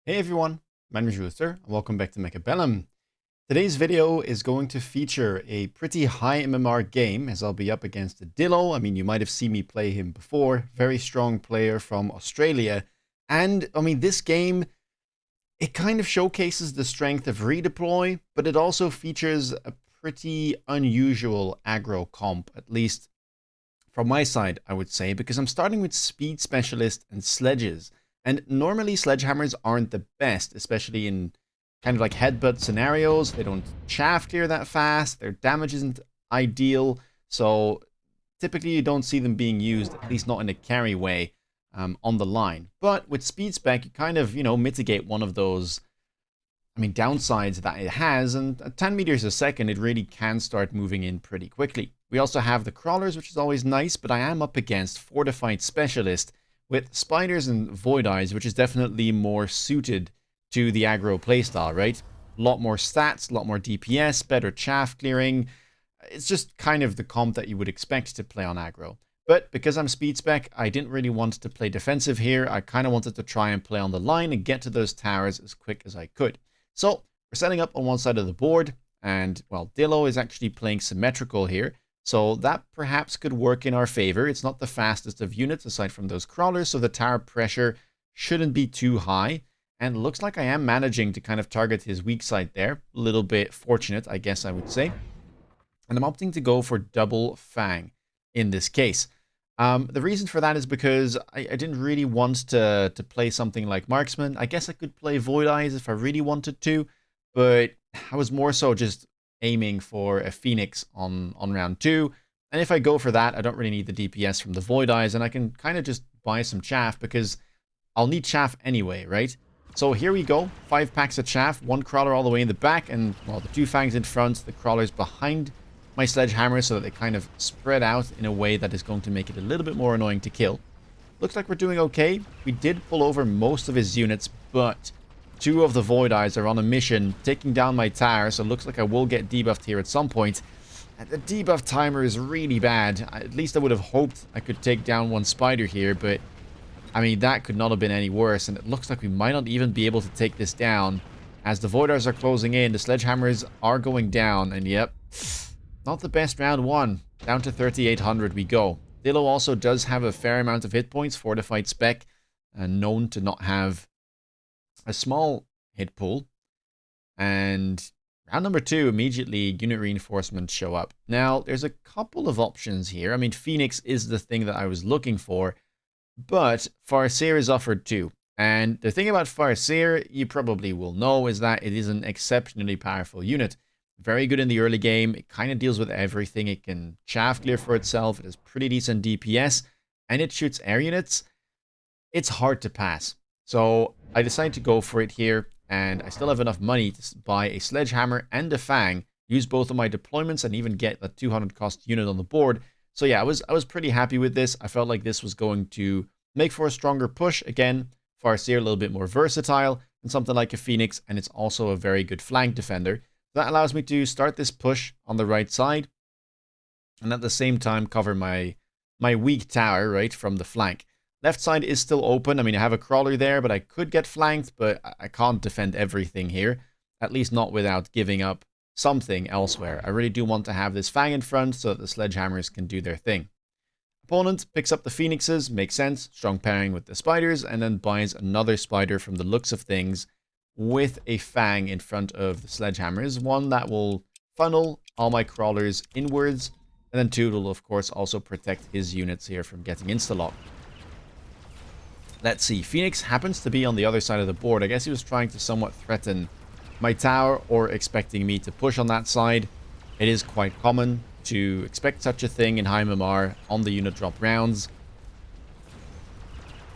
Hey everyone, my name is Rooster, and welcome back to Mechabellum. Today's video is going to feature a pretty high MMR game, as I'll be up against a Dillo. I mean, you might have seen me play him before. Very strong player from Australia. And, I mean, this game, it kind of showcases the strength of Redeploy, but it also features a pretty unusual aggro comp, at least from my side, I would say, because I'm starting with Speed Specialist and Sledges. And normally Sledgehammers aren't the best, especially in kind of like headbutt scenarios. They don't chaff clear that fast. Their damage isn't ideal. So typically you don't see them being used, at least not in a carry way, on the line. But with Speed Spec, you kind of, mitigate one of those, downsides that it has. And at 10 meters a second, it really can start moving in pretty quickly. We also have the crawlers, which is always nice, but I am up against Fortified Specialist with spiders and void eyes, which is definitely more suited to the aggro playstyle, right? A lot more stats, a lot more DPS, better chaff clearing. It's just kind of the comp that you would expect to play on aggro. But because I'm speed spec, I didn't really want to play defensive here. I kind of wanted to try and play on the line and get to those towers as quick as I could. So we're setting up on one side of the board, and well, Dillo is actually playing symmetrical here. So that perhaps could work in our favor. It's not the fastest of units aside from those crawlers, so the tower pressure shouldn't be too high. And it looks like I am managing to kind of target his weak side there. A little bit fortunate, I guess I would say. And I'm opting to go for double Fang in this case. The reason for that is because I didn't really want to play something like Marksman. I guess I could play Void Eyes if I really wanted to, but I was more so just aiming for a Phoenix on round 2. And if I go for that, I don't really need the DPS from the Void Eyes, and I can kind of just buy some chaff because I'll need chaff anyway, right? So here we go. 5 packs of chaff, 1 crawler all the way in the back, and well, the 2 fangs in front, the crawlers behind my sledgehammer so that they kind of spread out in a way that is going to make it a little bit more annoying to kill. Looks like we're doing okay. We did pull over most of his units, but 2 of the Void Eyes are on a mission, taking down my tower, so it looks like I will get debuffed here at some point. And the debuff timer is really bad. At least I would have hoped I could take down 1 spider here, but I mean, that could not have been any worse, and it looks like we might not even be able to take this down. As the Void Eyes are closing in, the Sledgehammers are going down, and yep, not the best round 1. Down to 3,800 we go. Dillo also does have a fair amount of hit points, Fortified Spec, known to not have a small hit pool. And round number 2, immediately unit reinforcements show up. Now, there's a couple of options here. I mean, Phoenix is the thing that I was looking for, but Farseer is offered too. And the thing about Farseer, you probably will know, is that it is an exceptionally powerful unit. Very good in the early game. It kind of deals with everything. It can chaff clear for itself. It has pretty decent DPS, and it shoots air units. It's hard to pass. So I decided to go for it here, and I still have enough money to buy a Sledgehammer and a Fang, use both of my deployments, and even get a 200 cost unit on the board. So yeah, I was pretty happy with this. I felt like this was going to make for a stronger push. Again, Farseer a little bit more versatile than something like a Phoenix, and it's also a very good flank defender. That allows me to start this push on the right side, and at the same time cover my weak tower, right, from the flank. Left side is still open. I mean, I have a crawler there, but I could get flanked, but I can't defend everything here. At least not without giving up something elsewhere. I really do want to have this Fang in front so that the Sledgehammers can do their thing. Opponent picks up the Phoenixes, makes sense, strong pairing with the spiders, and then buys another spider from the looks of things with a Fang in front of the Sledgehammers. 1 that will funnel all my crawlers inwards, and then 2 will of course also protect his units here from getting insta-lock. Let's see, Phoenix happens to be on the other side of the board. I guess he was trying to somewhat threaten my tower or expecting me to push on that side. It is quite common to expect such a thing in high MMR on the unit drop rounds.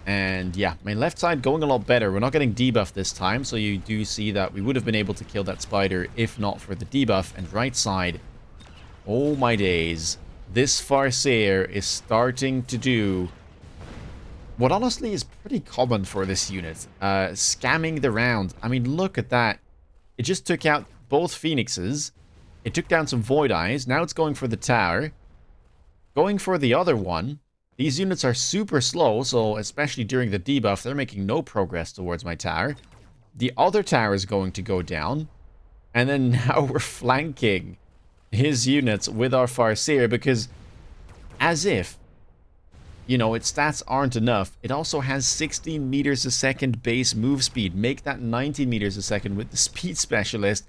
And yeah, my left side going a lot better. We're not getting debuff this time, so you do see that we would have been able to kill that spider if not for the debuff. And right side, oh my days, this Farseer is starting to do what honestly is pretty common for this unit. Scamming the round. I mean, look at that. It just took out both Phoenixes. It took down some Void Eyes. Now it's going for the tower. Going for the other one. These units are super slow, so especially during the debuff, they're making no progress towards my tower. The other tower is going to go down. And then now we're flanking his units with our Farseer because as if, you know, its stats aren't enough, it also has 16 meters a second base move speed. Make that 90 meters a second with the speed specialist.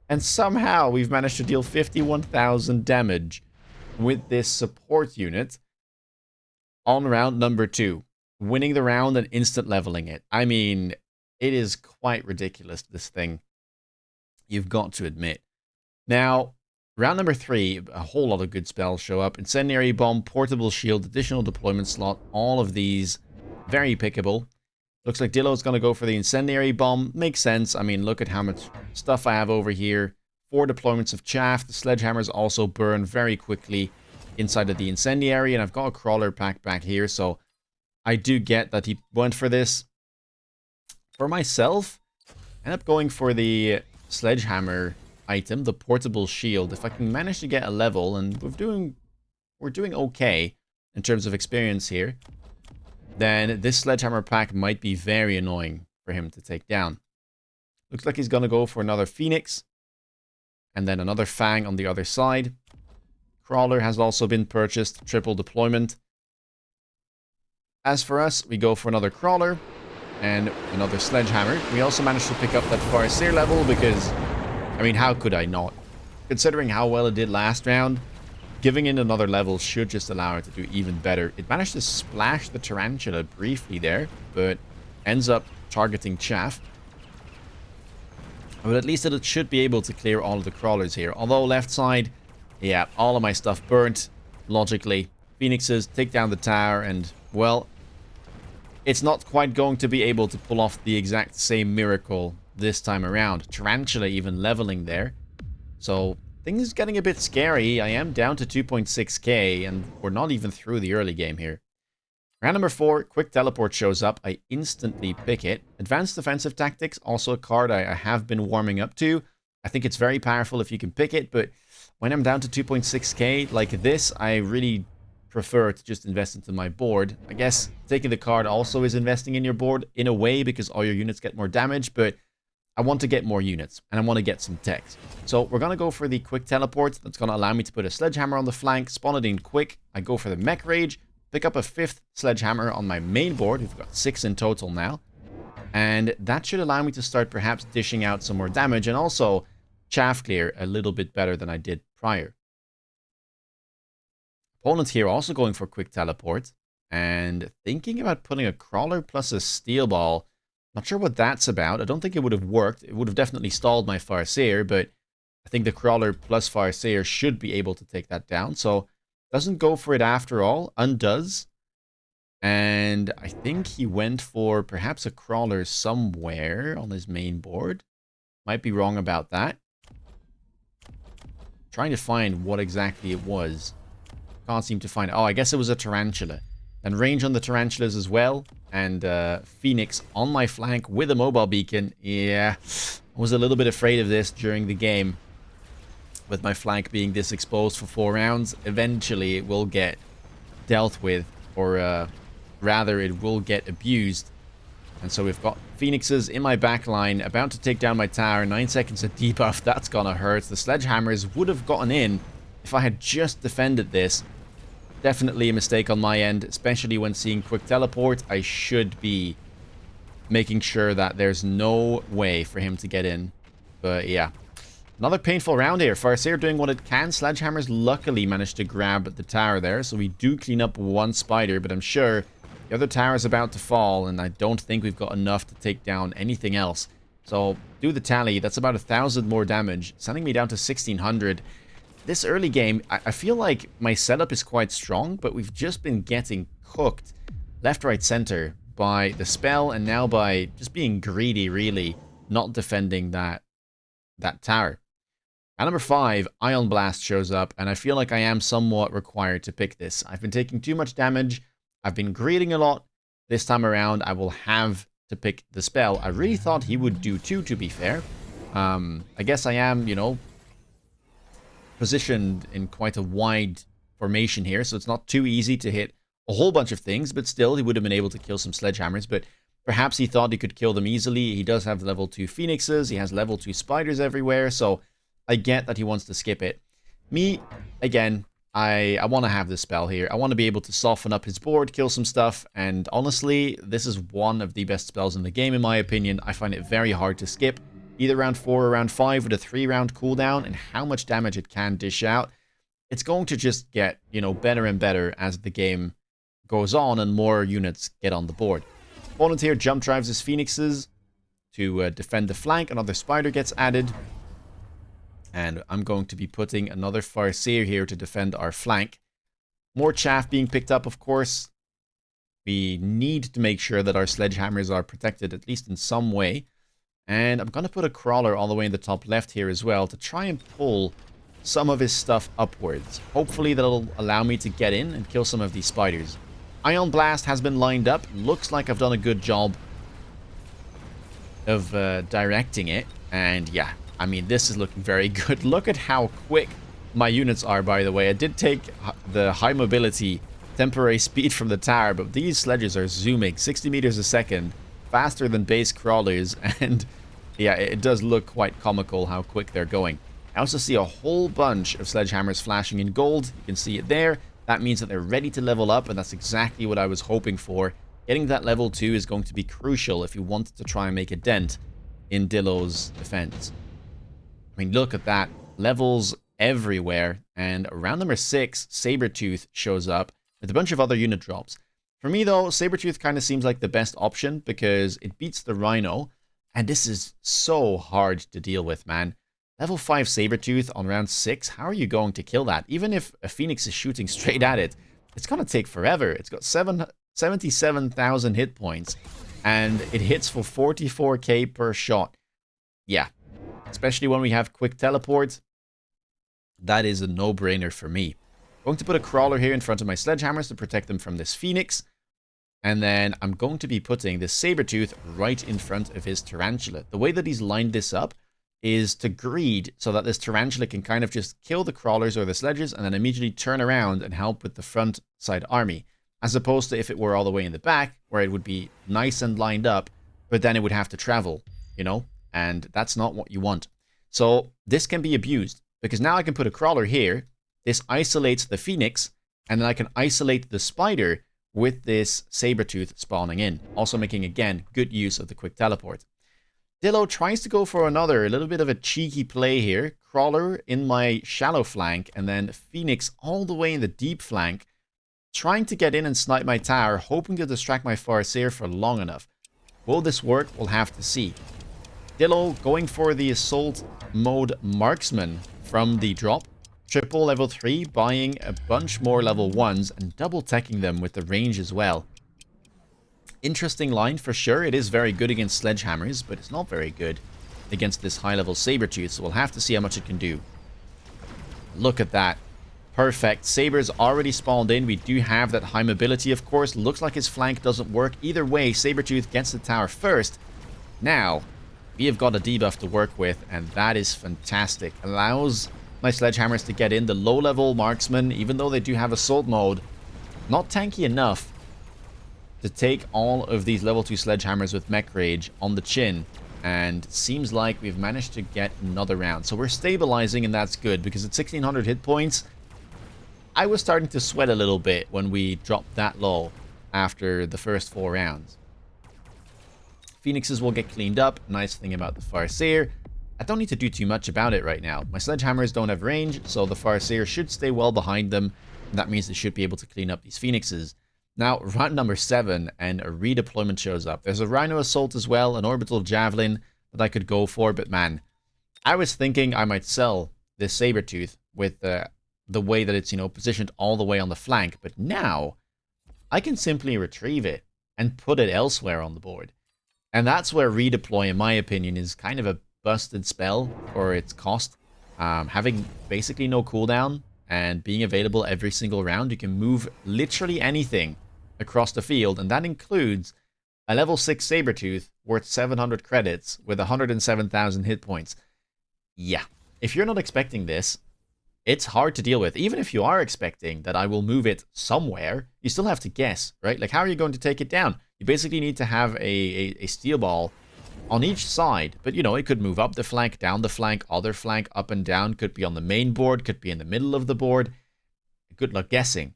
And somehow we've managed to deal 51,000 damage with this support unit on round number 2. Winning the round and instant leveling it. I mean, it is quite ridiculous, this thing. You've got to admit. Now, round number 3, a whole lot of good spells show up. Incendiary Bomb, Portable Shield, additional deployment slot. All of these very pickable. Looks like Dillo's going to go for the Incendiary Bomb. Makes sense. I mean, look at how much stuff I have over here. 4 deployments of Chaff. The Sledgehammers also burn very quickly inside of the Incendiary. And I've got a Crawler pack back here, so I do get that he went for this. For myself, I end up going for the Sledgehammer item, the Portable Shield. If I can manage to get a level, and we're doing okay in terms of experience here, then this Sledgehammer pack might be very annoying for him to take down. Looks like he's going to go for another Phoenix, and then another Fang on the other side. Crawler has also been purchased, triple deployment. As for us, we go for another Crawler and another Sledgehammer. We also managed to pick up that Farseer level because, I mean, how could I not? Considering how well it did last round, giving it another level should just allow it to do even better. It managed to splash the Tarantula briefly there, but ends up targeting Chaff. But at least it should be able to clear all of the Crawlers here. Although left side, yeah, all of my stuff burnt, logically. Phoenixes take down the tower and, well, it's not quite going to be able to pull off the exact same miracle this time around. Tarantula even leveling there. So things getting a bit scary. I am down to 2.6k and we're not even through the early game here. Round number 4, Quick Teleport shows up. I instantly pick it. Advanced Defensive Tactics, also a card I have been warming up to. I think it's very powerful if you can pick it, but when I'm down to 2.6k like this, I really prefer to just invest into my board. I guess taking the card also is investing in your board in a way because all your units get more damage, but I want to get more units and I want to get some techs. So we're going to go for the Quick Teleport. That's going to allow me to put a Sledgehammer on the flank, spawn it in quick. I go for the Mech Rage, pick up a 5th Sledgehammer on my main board. We've got 6 in total now. And that should allow me to start perhaps dishing out some more damage and also chaff clear a little bit better than I did prior. Opponent here also going for Quick Teleport and thinking about putting a Crawler plus a Steel Ball. Not sure what that's about. I don't think it would have worked. It would have definitely stalled my Farseer, but I think the Crawler plus Farseer should be able to take that down. So doesn't go for it after all. Undoes. And I think he went for perhaps a Crawler somewhere on his main board. Might be wrong about that. Trying to find what exactly it was. Can't seem to find it. Oh, I guess it was a Tarantula. And range on the Tarantulas as well. And Phoenix on my flank with a mobile beacon. Yeah, I was a little bit afraid of this during the game. With my flank being this exposed for 4 rounds. Eventually it will get dealt with. Or rather it will get abused. And so we've got Phoenixes in my backline. About to take down my tower. 9 seconds of debuff. That's gonna hurt. The Sledgehammers would have gotten in if I had just defended this. Definitely a mistake on my end, especially when seeing Quick Teleport. I should be making sure that there's no way for him to get in. But yeah, another painful round here. Farseer doing what it can. Sledgehammers luckily managed to grab the tower there, so we do clean up 1 spider, but I'm sure the other tower is about to fall, and I don't think we've got enough to take down anything else. So do the tally. That's about 1,000 more damage, sending me down to 1,600. This early game, I feel like my setup is quite strong, but we've just been getting cooked left, right, center by the spell and now by just being greedy, really, not defending that tower. At number 5, Ion Blast shows up, and I feel like I am somewhat required to pick this. I've been taking too much damage. I've been greeting a lot. This time around, I will have to pick the spell. I really thought he would do too, to be fair. I guess I am, you know, positioned in quite a wide formation here, so it's not too easy to hit a whole bunch of things, but still he would have been able to kill some Sledgehammers. But Perhaps he thought he could kill them easily. He does have level 2 phoenixes. He has level 2 spiders everywhere. So I get that he wants to skip it. Me, again, I want to have this spell here. I want to be able to soften up his board, kill some stuff. And honestly, this is one of the best spells in the game, in my opinion. I find it very hard to skip. Either round 4 or round 5 with a 3-round cooldown and how much damage it can dish out. It's going to just get, you know, better and better as the game goes on and more units get on the board. Opponent here jump drives his phoenixes to defend the flank. Another spider gets added. And I'm going to be putting another Farseer here to defend our flank. More chaff being picked up, of course. We need to make sure that our sledgehammers are protected, at least in some way. And I'm going to put a crawler all the way in the top left here as well to try and pull some of his stuff upwards. Hopefully that'll allow me to get in and kill some of these spiders. Ion Blast has been lined up. Looks like I've done a good job of directing it. And yeah, I mean, this is looking very good. Look at how quick my units are, by the way. I did take the high mobility temporary speed from the tower, but these sledges are zooming 60 meters a second, faster than base crawlers. And yeah, it does look quite comical how quick they're going. I also see a whole bunch of sledgehammers flashing in gold. You can see it there. That means that they're ready to level up, and that's exactly what I was hoping for. Getting that level 2 is going to be crucial if you want to try and make a dent in Dillo's defense. I mean, look at that. Levels everywhere. And round number 6, Sabertooth shows up with a bunch of other unit drops. For me, though, Sabertooth kind of seems like the best option because it beats the Rhino. And this is so hard to deal with, man. Level 5 Sabertooth on round 6, how are you going to kill that? Even if a Phoenix is shooting straight at it, it's going to take forever. It's got 77,000 hit points, and it hits for 44k per shot. Yeah, especially when we have quick teleport, that is a no-brainer for me. I'm going to put a crawler here in front of my sledgehammers to protect them from this Phoenix, and then I'm going to be putting this Sabertooth right in front of his Tarantula. The way that he's lined this up is to greed so that this Tarantula can kind of just kill the crawlers or the sledges and then immediately turn around and help with the front side army, as opposed to if it were all the way in the back where it would be nice and lined up, but then it would have to travel, you know, and that's not what you want. So this can be abused because now I can put a crawler here. This isolates the Phoenix, and then I can isolate the spider with this Sabertooth spawning in, also making, again, good use of the quick teleport. Dillo tries to go for a little bit of a cheeky play here. Crawler in my shallow flank, and then Phoenix all the way in the deep flank, trying to get in and snipe my tower, hoping to distract my Farseer for long enough. Will this work? We'll have to see. Dillo going for the assault mode marksman from the drop. Triple level 3, buying a bunch more level 1s and double teching them with the range as well. Interesting line for sure. It is very good against sledgehammers, but it's not very good against this high-level Sabertooth, so we'll have to see how much it can do. Look at that. Perfect. Saber's already spawned in. We do have that high mobility, of course. Looks like his flank doesn't work. Either way, Sabertooth gets the tower first. Now, we have got a debuff to work with, and that is fantastic. Allows my sledgehammers to get in. The low-level marksmen, even though they do have assault mode, not tanky enough to take all of these level 2 sledgehammers with mech rage on the chin. And it seems like we've managed to get another round. So we're stabilizing, and that's good, because at 1600 hit points, I was starting to sweat a little bit when we dropped that low after the first 4 rounds. Phoenixes will get cleaned up. Nice thing about the Farseer, I don't need to do too much about it right now. My sledgehammers don't have range, so the Farseer should stay well behind them. And that means they should be able to clean up these Phoenixes. Now, round number 7, and a redeployment shows up. There's a Rhino Assault as well, an Orbital Javelin that I could go for, but man, I was thinking I might sell this Sabertooth with the way that it's, you know, positioned all the way on the flank, but now I can simply retrieve it and put it elsewhere on the board. And that's where Redeploy, in my opinion, is kind of a busted spell for its cost. Having basically no cooldown and being available every single round, you can move literally anything across the field, and that includes a level 6 Sabertooth worth 700 credits with 107,000 hit points. Yeah, if you're not expecting this, it's hard to deal with. Even if you are expecting that I will move it somewhere, you still have to guess, right? Like, how are you going to take it down? You basically need to have a steel ball on each side. But, you know, it could move up the flank, down the flank, other flank, up and down. Could be on the main board, could be in the middle of the board. Good luck guessing.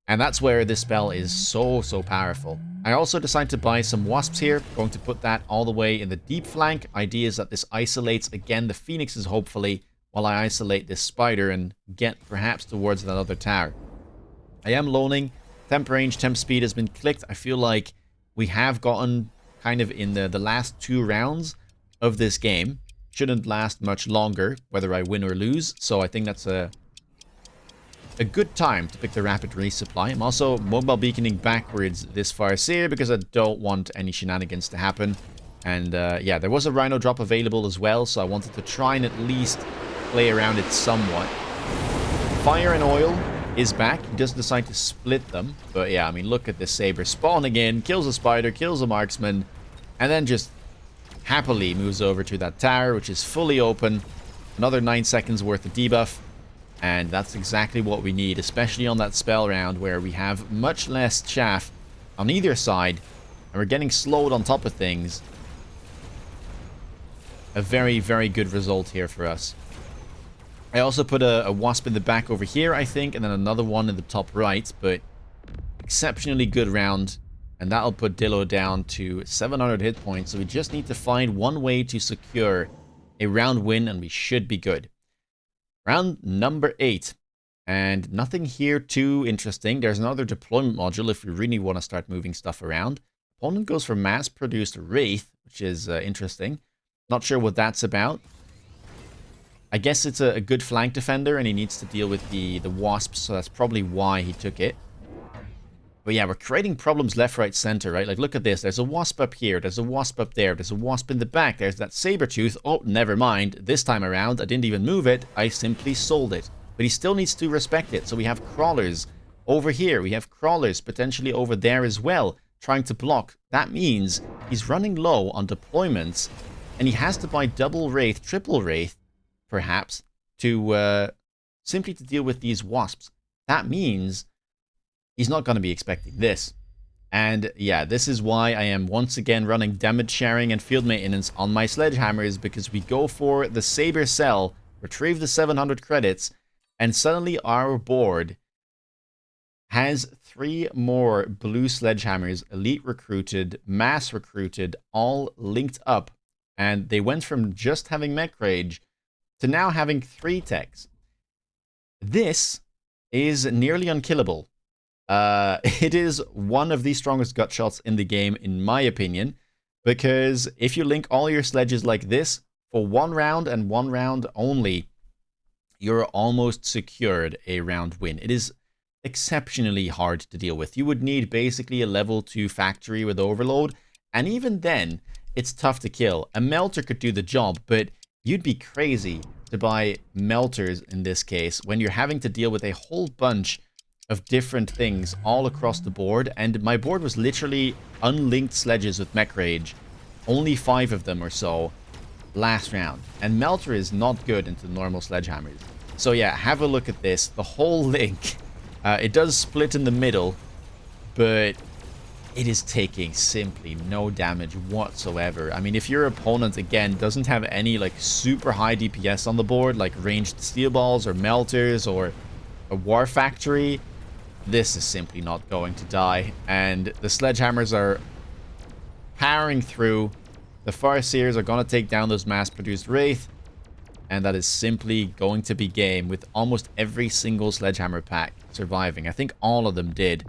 And that's where this spell is so powerful. I also decided to buy some wasps here. Going to put that all the way in the deep flank. Idea is that this isolates, again, the phoenixes, hopefully, while I isolate this spider and get perhaps towards that other tower. I am loaning. Temp range, temp speed has been clicked. I feel like we have gotten kind of in the last 2 rounds of this game. Shouldn't last much longer, whether I win or lose. So I think that's a good time to pick the rapid resupply. I'm also mobile beaconing backwards this Farseer because I don't want any shenanigans to happen. And yeah, there was a Rhino drop available as well, so I wanted to try and at least play around it somewhat. Fire and oil is back. He does decide to split them. But yeah, I mean, look at this Saber spawning in, kills a spider, kills a marksman, and then just happily moves over to that tower, which is fully open. Another 9 seconds worth of debuff. And that's exactly what we need, especially on that spell round where we have much less chaff on either side, and we're getting slowed on top of things. A very good result here for us. I also put a wasp in the back over here, I think, and then another one in the top right, but exceptionally good round, and that'll put Dillo down to 700 hit points, so we just need to find one way to secure a round win, and we should be good. Round number 8, and nothing here too interesting. There's another deployment module if we really want to start moving stuff around. Opponent goes for mass-produced Wraith, which is interesting. Not sure what that's about. I guess it's a good flank defender, and he needs to deal with the wasps, so that's probably why he took it. But yeah, we're creating problems left, right, center, right? Like, look at this. There's a wasp up here. There's a wasp up there. There's a wasp in the back. There's that Sabertooth. Oh, never mind. This time around, I didn't even move it. I simply sold it. But he still needs to respect it. So we have crawlers over here. We have crawlers potentially over there as well, trying to block. That means he's running low on deployments, and he has to buy double Wraith, triple Wraith, perhaps, to simply to deal with these wasps. That means he's not going to be expecting this. And yeah, this is why I am once again running damage sharing and field maintenance on my sledgehammers, because we go for the Saber cell, retrieve the 700 credits, and suddenly our board has 3 more blue sledgehammers, elite recruited, mass recruited, all linked up. And they went from just having mech rage to now having 3 techs. This is nearly unkillable. It is one of the strongest gut shots in the game, in my opinion, because if you link all your sledges like this for 1 round and 1 round only, you're almost secured a round win. It is exceptionally hard to deal with. You would need basically a level 2 factory with overload, and even then, it's tough to kill. A melter could do the job, but you'd be crazy to buy melters in this case when you're having to deal with a whole bunch of different things all across the board, and my board was literally unlinked sledges with mech rage, only 5 of them or so last round, and melter is not good into normal sledgehammers. So yeah, have a look at this. The whole link, it does split in the middle, but it is taking simply no damage whatsoever. I mean, if your opponent again doesn't have any like super high DPS on the board, like ranged steel balls or melters or a war factory, this is simply not going to die. And the sledgehammers are powering through. The Farseers are going to take down those mass-produced Wraith. And that is simply going to be game with almost every single sledgehammer pack surviving. I think all of them did.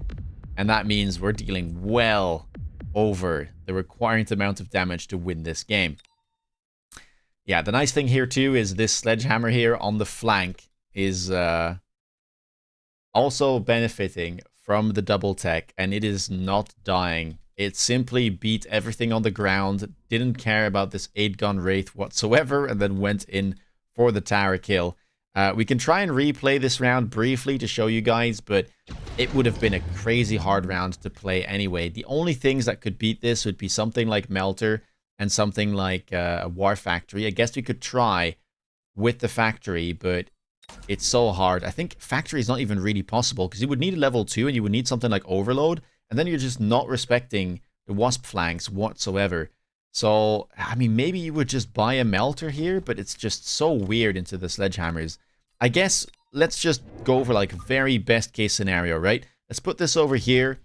And that means we're dealing well over the required amount of damage to win this game. Yeah, the nice thing here too is this sledgehammer here on the flank is also benefiting from the double tech, and it is not dying. It simply beat everything on the ground, didn't care about this 8-gun Wraith whatsoever, and then went in for the tower kill. We can try and replay this round briefly to show you guys, but it would have been a crazy hard round to play anyway. The only things that could beat this would be something like Melter and something like a War Factory. I guess we could try with the Factory, but it's so hard. I think Factory is not even really possible, because you would need a level 2 and you would need something like Overload, and then you're just not respecting wasp flanks whatsoever. So, I mean, maybe you would just buy a melter here, but it's just so weird into the sledgehammers. I guess let's just go for like very best case scenario, right? Let's put this over here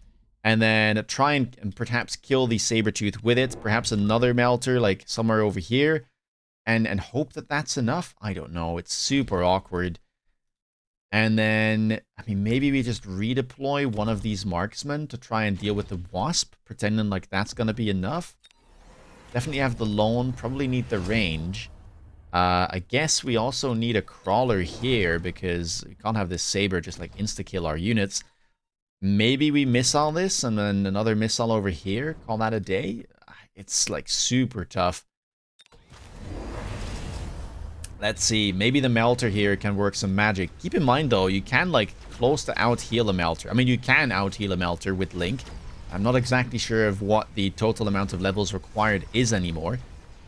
and then try and perhaps kill the Sabertooth with it. Perhaps another melter like somewhere over here and hope that that's enough. I don't know. It's super awkward. And then, I mean, maybe we just redeploy one of these marksmen to try and deal with the wasp, pretending like that's going to be enough. Definitely have the lone, probably need the range. I guess we also need a crawler here because we can't have this saber just like insta-kill our units. Maybe we missile this and then another missile over here. Call that a day. It's like super tough. Let's see. Maybe the melter here can work some magic. Keep in mind though, you can like close to out-heal a melter. I mean, you can out-heal a melter with Link. I'm not exactly sure of what the total amount of levels required is anymore.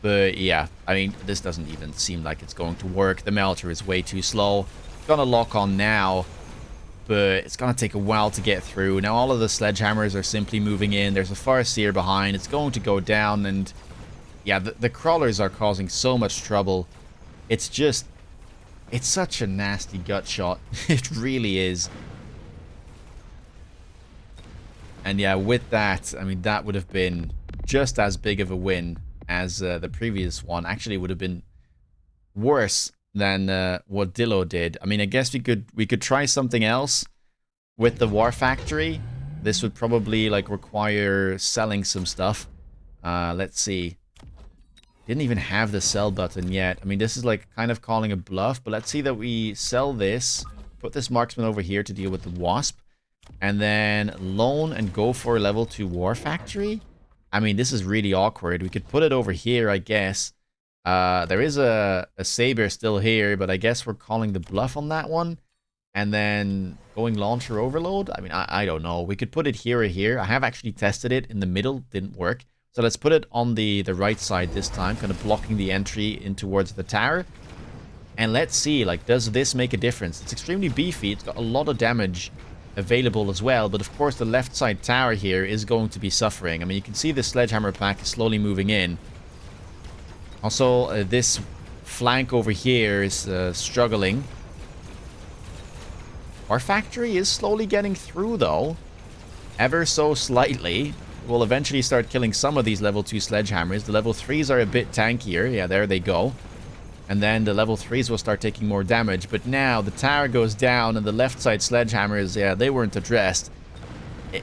But yeah, I mean, this doesn't even seem like it's going to work. The melter is way too slow. It's gonna lock on now, but it's gonna take a while to get through. Now all of the sledgehammers are simply moving in. There's a Farseer behind. It's going to go down, and yeah, the crawlers are causing so much trouble. It's just, it's such a nasty gut shot. It really is. And yeah, with that, I mean, that would have been just as big of a win as the previous one. Actually, it would have been worse than what Dillo did. I mean, I guess we could try something else with the War Factory. This would probably like require selling some stuff. Let's see. Didn't even have the sell button yet. I mean, this is like kind of calling a bluff, but let's see that we sell this. Put this marksman over here to deal with the wasp. And then loan and go for a level 2 War Factory. I mean, this is really awkward. We could put it over here, I guess. There is a saber still here, but I guess we're calling the bluff on that one. And then going launcher overload. I mean, I don't know. We could put it here or here. I have actually tested it in the middle. Didn't work. So let's put it on the right side this time, kind of blocking the entry in towards the tower. And let's see, like, does this make a difference? It's extremely beefy. It's got a lot of damage available as well, but of course the left side tower here is going to be suffering. I mean, you can see the sledgehammer pack is slowly moving in. Also, this flank over here is struggling. Our factory is slowly getting through though, ever so slightly. We'll eventually start killing some of these level 2 sledgehammers. The level 3s are a bit tankier. Yeah, there they go. And then the level 3s will start taking more damage. But now the tower goes down and the left side sledgehammers, yeah, they weren't addressed.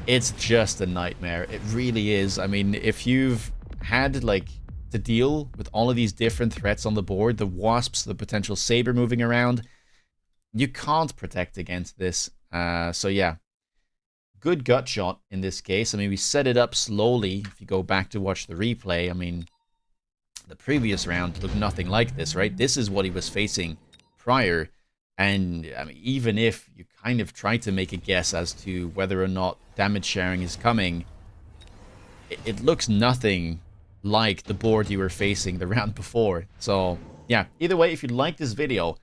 It's just a nightmare. It really is. I mean, if you've had like to deal with all of these different threats on the board, the wasps, the potential saber moving around, you can't protect against this. So yeah, good gut shot in this case. I mean, we set it up slowly. If you go back to watch the replay, I mean, the previous round looked nothing like this, right? This is what he was facing prior. And I mean, even if you kind of try to make a guess as to whether or not damage sharing is coming, it looks nothing like the board you were facing the round before. So yeah, either way, if you like this video,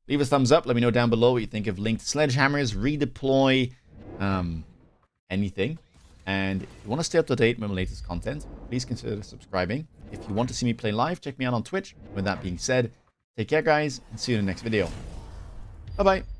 leave a thumbs up. Let me know down below what you think of linked sledgehammers, redeploy, anything. And if you want to stay up to date with my latest content, please consider subscribing. If you want to see me play live, check me out on Twitch. With that being said, take care guys, and see you in the next video. Bye bye.